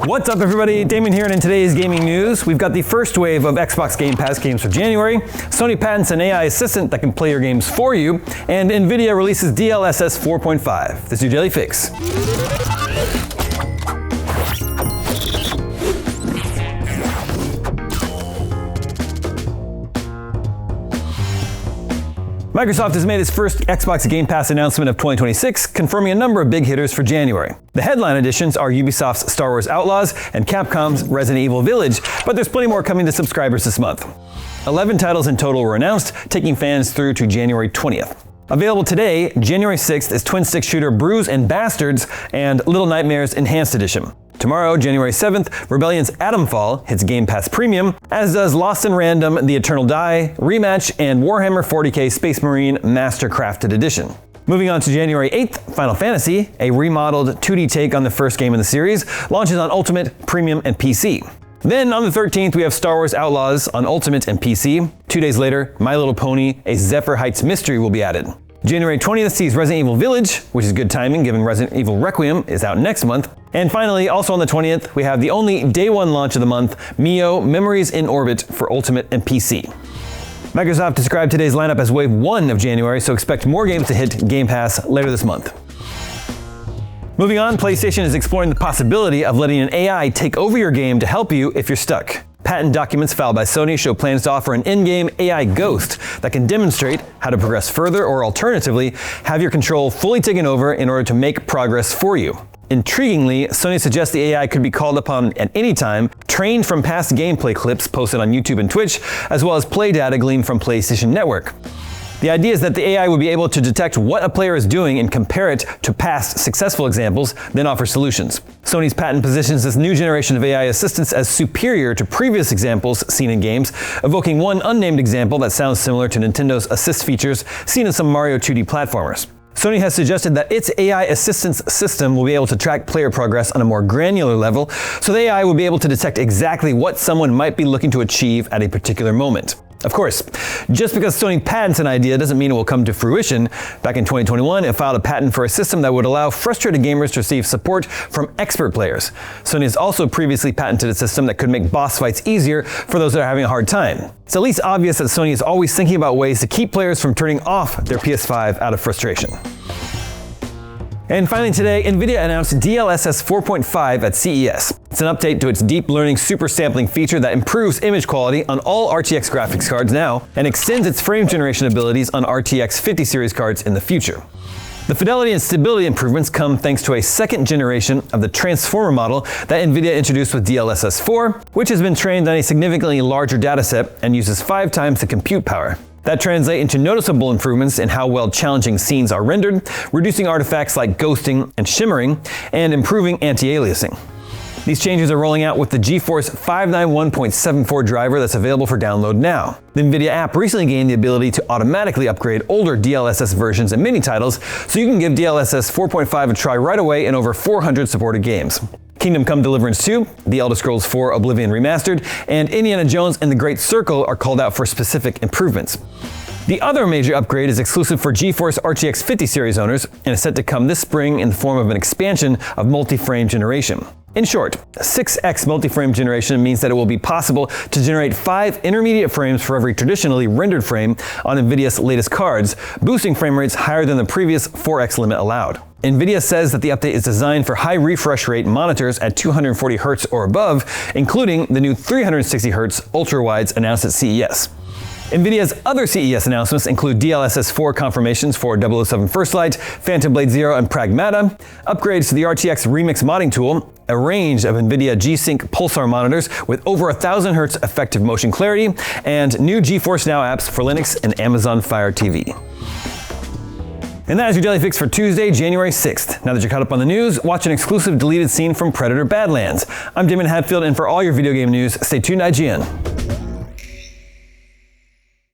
What's up everybody, Damon here, and in today's gaming news, we've got the first wave of Xbox Game Pass games for January, Sony patents an AI assistant that can play your games for you, and Nvidia releases DLSS 4.5. This is your Daily Fix. Microsoft has made its first Xbox Game Pass announcement of 2026, confirming a number of big hitters for January. The headline additions are Ubisoft's Star Wars Outlaws and Capcom's Resident Evil Village, but there's plenty more coming to subscribers this month. 11 titles in total were announced, taking fans through to January 20th. Available today, January 6th, is twin-stick shooter Brews and Bastards and Little Nightmares Enhanced Edition. Tomorrow, January 7th, Rebellion's Atomfall hits Game Pass Premium, as does Lost in Random, The Eternal Die, Rematch, and Warhammer 40k Space Marine Master Crafted Edition. Moving on to January 8th, Final Fantasy, a remodeled 2D take on the first game in the series, launches on Ultimate, Premium, and PC. Then on the 13th, we have Star Wars Outlaws on Ultimate and PC. 2 days later, My Little Pony, a Zephyr Heights mystery will be added. January 20th sees Resident Evil Village, which is good timing given Resident Evil Requiem is out next month. And finally, also on the 20th, we have the only day one launch of the month, Mio Memories in Orbit for Ultimate and PC. Microsoft described today's lineup as Wave 1 of January, so expect more games to hit Game Pass later this month. Moving on, PlayStation is exploring the possibility of letting an AI take over your game to help you if you're stuck. Patent documents filed by Sony show plans to offer an in-game AI ghost that can demonstrate how to progress further, or alternatively, have your control fully taken over in order to make progress for you. Intriguingly, Sony suggests the AI could be called upon at any time, trained from past gameplay clips posted on YouTube and Twitch, as well as play data gleaned from PlayStation Network. The idea is that the AI will be able to detect what a player is doing and compare it to past successful examples, then offer solutions. Sony's patent positions this new generation of AI assistants as superior to previous examples seen in games, evoking one unnamed example that sounds similar to Nintendo's assist features seen in some Mario 2D platformers. Sony has suggested that its AI assistance system will be able to track player progress on a more granular level, so the AI will be able to detect exactly what someone might be looking to achieve at a particular moment. Of course, just because Sony patents an idea doesn't mean it will come to fruition. Back in 2021, it filed a patent for a system that would allow frustrated gamers to receive support from expert players. Sony has also previously patented a system that could make boss fights easier for those that are having a hard time. It's at least obvious that Sony is always thinking about ways to keep players from turning off their PS5 out of frustration. And finally today, Nvidia announced DLSS 4.5 at CES. It's an update to its deep learning super sampling feature that improves image quality on all RTX graphics cards now and extends its frame generation abilities on RTX 50 series cards in the future. The fidelity and stability improvements come thanks to a second generation of the transformer model that Nvidia introduced with DLSS 4, which has been trained on a significantly larger dataset and uses 5 times the compute power. That translates into noticeable improvements in how well challenging scenes are rendered, reducing artifacts like ghosting and shimmering, and improving anti-aliasing. These changes are rolling out with the GeForce 591.74 driver that's available for download now. The Nvidia app recently gained the ability to automatically upgrade older DLSS versions and mini titles, so you can give DLSS 4.5 a try right away in over 400 supported games. Kingdom Come Deliverance 2, The Elder Scrolls 4 Oblivion Remastered, and Indiana Jones and the Great Circle are called out for specific improvements. The other major upgrade is exclusive for GeForce RTX 50 series owners and is set to come this spring in the form of an expansion of multi-frame generation. In short, 6x multi-frame generation means that it will be possible to generate 5 intermediate frames for every traditionally rendered frame on Nvidia's latest cards, boosting frame rates higher than the previous 4x limit allowed. Nvidia says that the update is designed for high refresh rate monitors at 240 Hz or above, including the new 360 Hz ultra-wides announced at CES. Nvidia's other CES announcements include DLSS 4 confirmations for 007 First Light, Phantom Blade Zero, and Pragmata, upgrades to the RTX Remix modding tool, a range of Nvidia G-Sync Pulsar monitors with over 1000 Hz effective motion clarity, and new GeForce Now apps for Linux and Amazon Fire TV. And that is your Daily Fix for Tuesday, January 6th. Now that you're caught up on the news, watch an exclusive deleted scene from Predator Badlands. I'm Damon Hatfield, and for all your video game news, stay tuned to IGN.